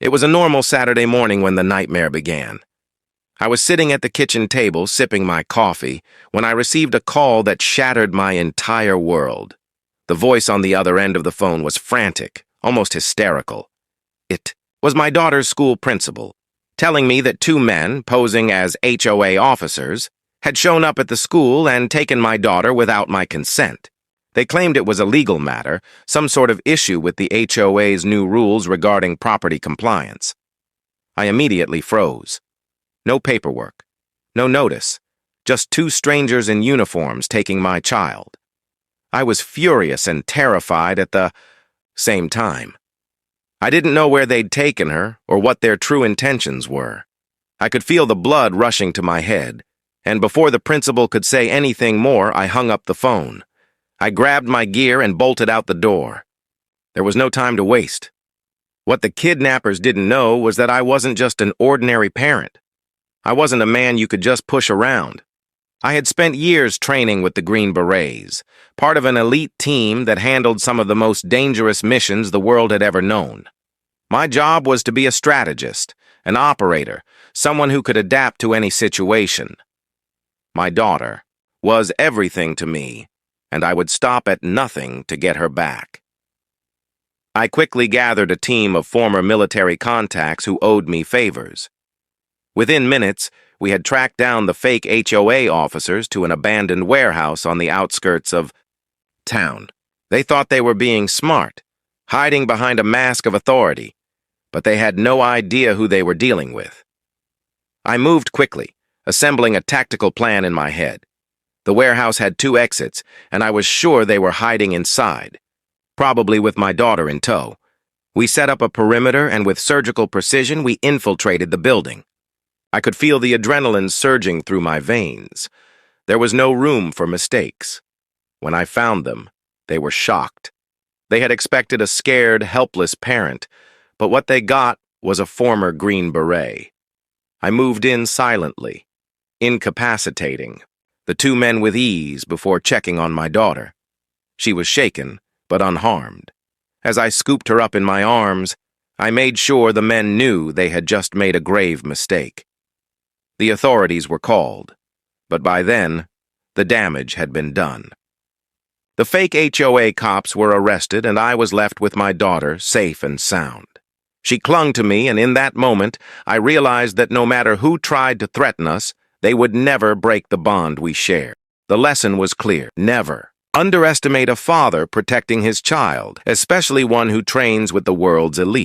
It was a normal Saturday morning when the nightmare began. I was sitting at the kitchen table sipping my coffee when I received a call that shattered my entire world. The voice on the other end of the phone was frantic, almost hysterical. It was my daughter's school principal, telling me that two men, posing as HOA officers, had shown up at the school and taken my daughter without my consent. They claimed it was a legal matter, some sort of issue with the HOA's new rules regarding property compliance. I immediately froze. No paperwork, no notice, just two strangers in uniforms taking my child. I was furious and terrified at the same time. I didn't know where they'd taken her or what their true intentions were. I could feel the blood rushing to my head, and before the principal could say anything more, I hung up the phone. I grabbed my gear and bolted out the door. There was no time to waste. What the kidnappers didn't know was that I wasn't just an ordinary parent. I wasn't a man you could just push around. I had spent years training with the Green Berets, part of an elite team that handled some of the most dangerous missions the world had ever known. My job was to be a strategist, an operator, someone who could adapt to any situation. My daughter was everything to me, and I would stop at nothing to get her back. I quickly gathered a team of former military contacts who owed me favors. Within minutes, we had tracked down the fake HOA officers to an abandoned warehouse on the outskirts of town. They thought they were being smart, hiding behind a mask of authority, but they had no idea who they were dealing with. I moved quickly, assembling a tactical plan in my head. The warehouse had two exits, and I was sure they were hiding inside, probably with my daughter in tow. We set up a perimeter, and with surgical precision, we infiltrated the building. I could feel the adrenaline surging through my veins. There was no room for mistakes. When I found them, they were shocked. They had expected a scared, helpless parent, but what they got was a former Green Beret. I moved in silently, incapacitating the two men with ease before checking on my daughter. She was shaken, but unharmed. As I scooped her up in my arms, I made sure the men knew they had just made a grave mistake. The authorities were called, but by then, the damage had been done. The fake HOA cops were arrested, and I was left with my daughter, safe and sound. She clung to me, and in that moment, I realized that no matter who tried to threaten us, they would never break the bond we shared. The lesson was clear: never underestimate a father protecting his child, especially one who trains with the world's elite.